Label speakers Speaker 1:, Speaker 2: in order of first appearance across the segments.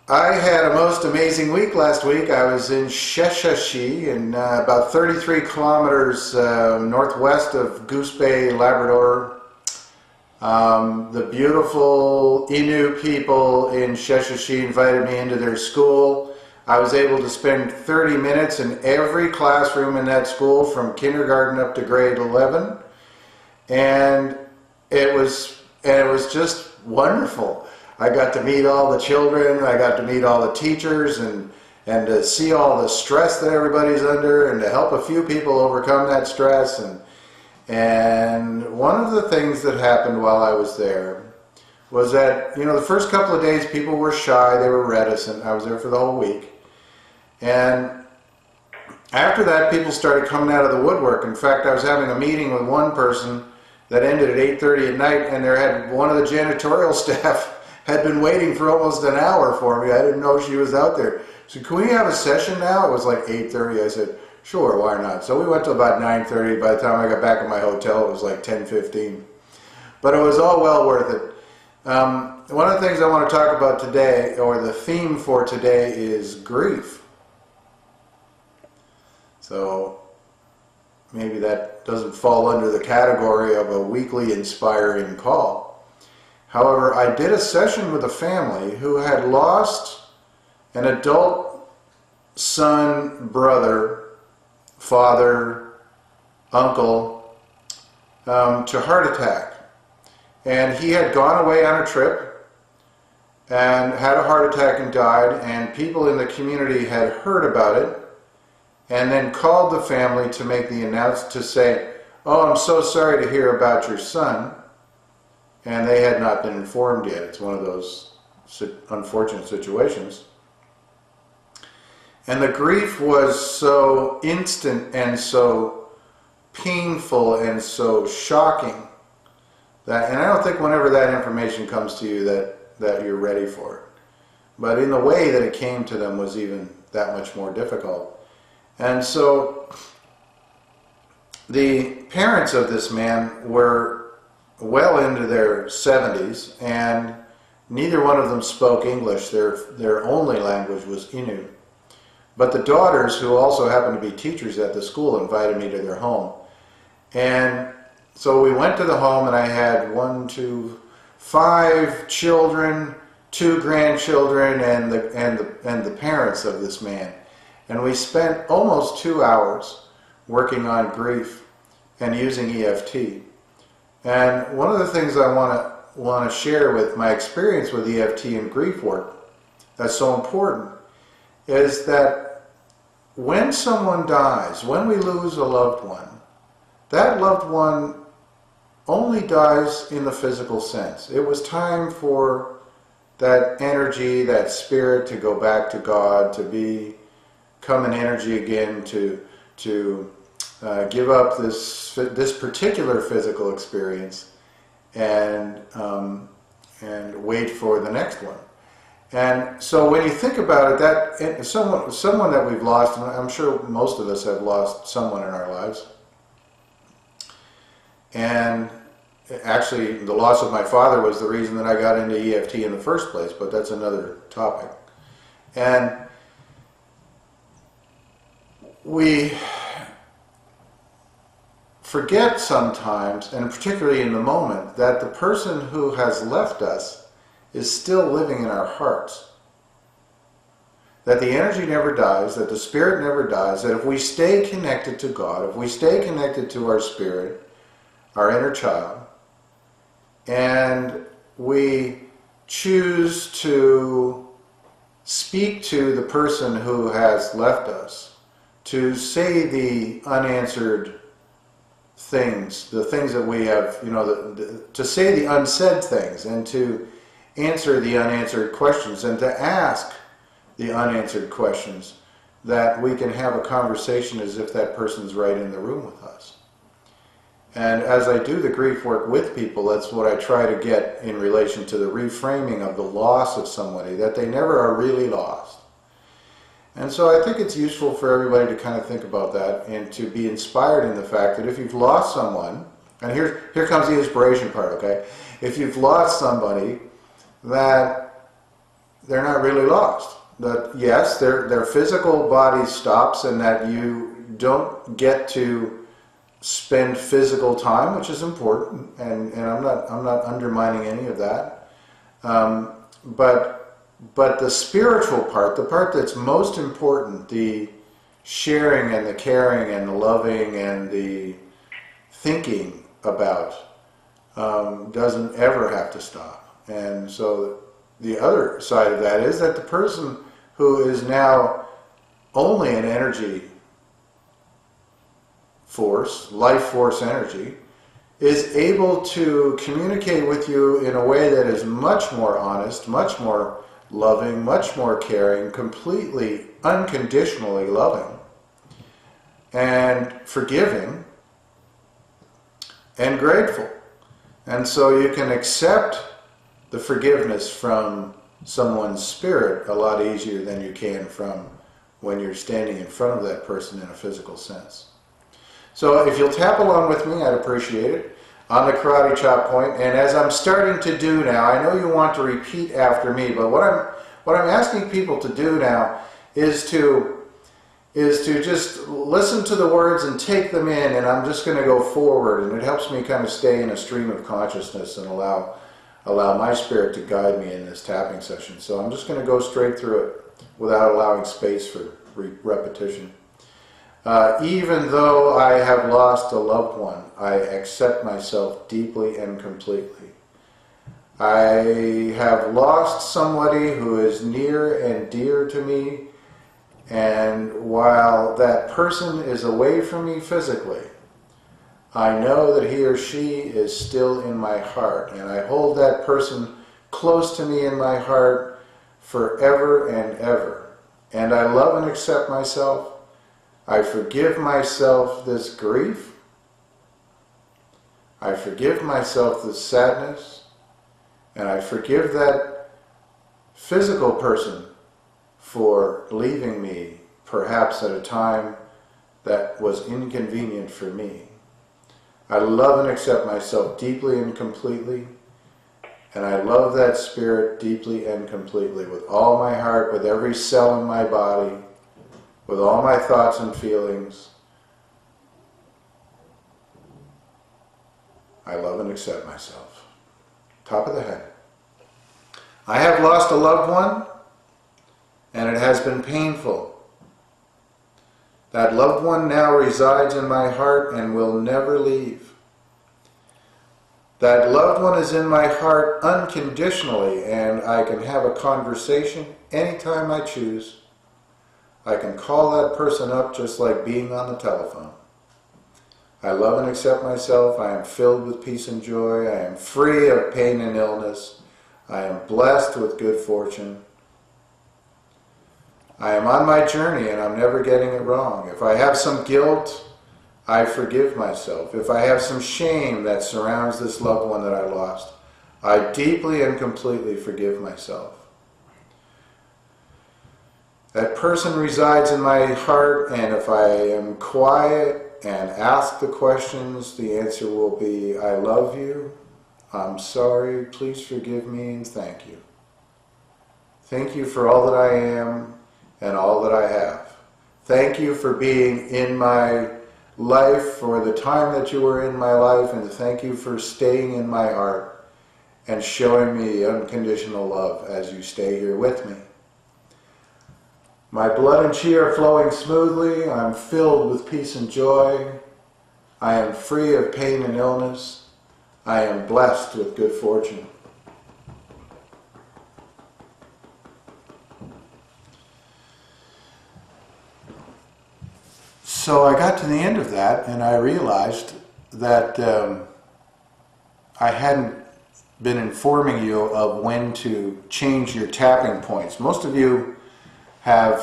Speaker 1: I had a most amazing week last week. I was in Sheshashui, in about 33 kilometers northwest of Goose Bay, Labrador. The beautiful Innu people in Sheshashui invited me into their school. I was able to spend 30 minutes in every classroom in that school from kindergarten up to grade 11, and it was just wonderful. I got to meet all the children, I got to meet all the teachers, and to see all the stress that everybody's under, and to help a few people overcome that stress. And one of the things that happened while I was there was that, the first couple of days people were shy, they were reticent. I was there for the whole week. And after that, people started coming out of the woodwork. In fact, I was having a meeting with one person that ended at 8:30 at night, and one of the janitorial staff had been waiting for almost an hour for me. I didn't know she was out there. So can we have a session now? It was like 8:30. I said, sure, why not? So we went till about 9:30. By the time I got back at my hotel, it was like 10:15. But it was all well worth it. One of the things I want to talk about today, or the theme for today, is grief. So maybe that doesn't fall under the category of a weekly inspiring call. However, I did a session with a family who had lost an adult son, brother, father, uncle to heart attack. And he had gone away on a trip and had a heart attack and died, and people in the community had heard about it and then called the family to make the announcement, to say, oh, I'm so sorry to hear about your son. And they had not been informed yet. It's one of those unfortunate situations. And the grief was so instant and so painful and so shocking that, and I don't think whenever that information comes to you that you're ready for it. But in the way that it came to them was even that much more difficult. And so the parents of this man were well into their 70s, and neither one of them spoke English. Their only language was Innu. But the daughters, who also happened to be teachers at the school, invited me to their home. And so we went to the home, and I had 5 children, 2 grandchildren, and the parents of this man. And we spent almost 2 hours working on grief and using EFT. And one of the things I want to share with my experience with EFT and grief work that's so important is that when someone dies, when we lose a loved one, that loved one only dies in the physical sense. It was time for that energy, that spirit, to go back to God, to become an energy again, to give up this particular physical experience and wait for the next one. And so when you think about it, that someone that we've lost, and I'm sure most of us have lost someone in our lives. And actually, the loss of my father was the reason that I got into EFT in the first place, but that's another topic. And we forget sometimes, and particularly in the moment, that the person who has left us is still living in our hearts. That the energy never dies, that the spirit never dies, that if we stay connected to God, if we stay connected to our spirit, our inner child, and we choose to speak to the person who has left us, to say the unanswered things, the things that we have, to say the unsaid things, and to answer the unanswered questions, and to ask the unanswered questions, that we can have a conversation as if that person's right in the room with us. And as I do the grief work with people, that's what I try to get in relation to the reframing of the loss of somebody, that they never are really lost. And so I think it's useful for everybody to kind of think about that and to be inspired in the fact that if you've lost someone, and here comes the inspiration part, okay? If you've lost somebody, that they're not really lost. That yes, their physical body stops, and that you don't get to spend physical time, which is important, and I'm not undermining any of that. But the spiritual part, the part that's most important, the sharing and the caring and the loving and the thinking about, doesn't ever have to stop. And so the other side of that is that the person who is now only an energy force, life force energy, is able to communicate with you in a way that is much more honest, much more loving, much more caring, completely unconditionally loving, and forgiving, and grateful. And so you can accept the forgiveness from someone's spirit a lot easier than you can from when you're standing in front of that person in a physical sense. So if you'll tap along with me, I'd appreciate it, on the karate chop point. And as I'm starting to do now, I know you want to repeat after me, but what I'm asking people to do now is to just listen to the words and take them in, and I'm just going to go forward, and it helps me kind of stay in a stream of consciousness and allow my spirit to guide me in this tapping session. So I'm just going to go straight through it without allowing space for repetition. Even though I have lost a loved one, I accept myself deeply and completely. I have lost somebody who is near and dear to me, and while that person is away from me physically, I know that he or she is still in my heart, and I hold that person close to me in my heart forever and ever. And I love and accept myself. I forgive myself this grief. I forgive myself this sadness. And I forgive that physical person for leaving me, perhaps at a time that was inconvenient for me. I love and accept myself deeply and completely, and I love that spirit deeply and completely, with all my heart, with every cell in my body, with all my thoughts and feelings. I love and accept myself. Top of the head. I have lost a loved one, and it has been painful. That loved one now resides in my heart and will never leave. That loved one is in my heart unconditionally, and I can have a conversation anytime I choose. I can call that person up just like being on the telephone. I love and accept myself. I am filled with peace and joy. I am free of pain and illness. I am blessed with good fortune. I am on my journey and I'm never getting it wrong. If I have some guilt, I forgive myself. If I have some shame that surrounds this loved one that I lost, I deeply and completely forgive myself. That person resides in my heart, and if I am quiet and ask the questions, the answer will be, I love you, I'm sorry, please forgive me, and thank you. Thank you for all that I am and all that I have. Thank you for being in my life, for the time that you were in my life, and thank you for staying in my heart and showing me unconditional love as you stay here with me. My blood and chi are flowing smoothly. I'm filled with peace and joy. I am free of pain and illness. I am blessed with good fortune. So I got to the end of that, and I realized that I hadn't been informing you of when to change your tapping points. Most of you have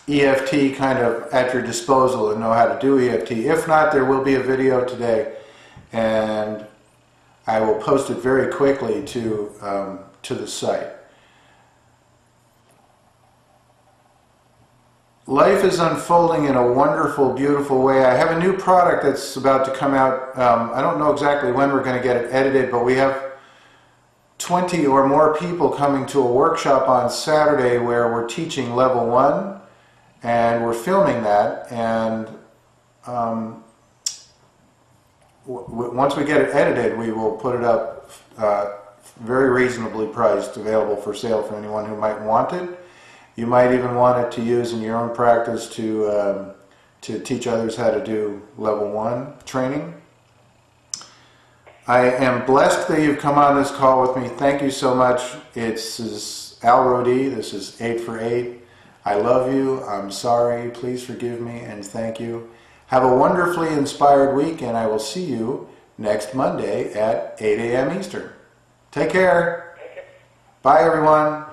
Speaker 1: EFT kind of at your disposal and know how to do EFT. If not, there will be a video today, and I will post it very quickly to the site. Life is unfolding in a wonderful, beautiful way. I have a new product that's about to come out. I don't know exactly when we're going to get it edited, but we have 20 or more people coming to a workshop on Saturday where we're teaching level 1, and we're filming that, and once we get it edited, we will put it up very reasonably priced, available for sale for anyone who might want it. You might even want it to use in your own practice to teach others how to do level 1 training. I am blessed that you've come on this call with me. Thank you so much. This is Al Rodi. This is 8 for 8. I love you. I'm sorry. Please forgive me, and thank you. Have a wonderfully inspired week, and I will see you next Monday at 8 a.m. Eastern. Take care. Bye, everyone.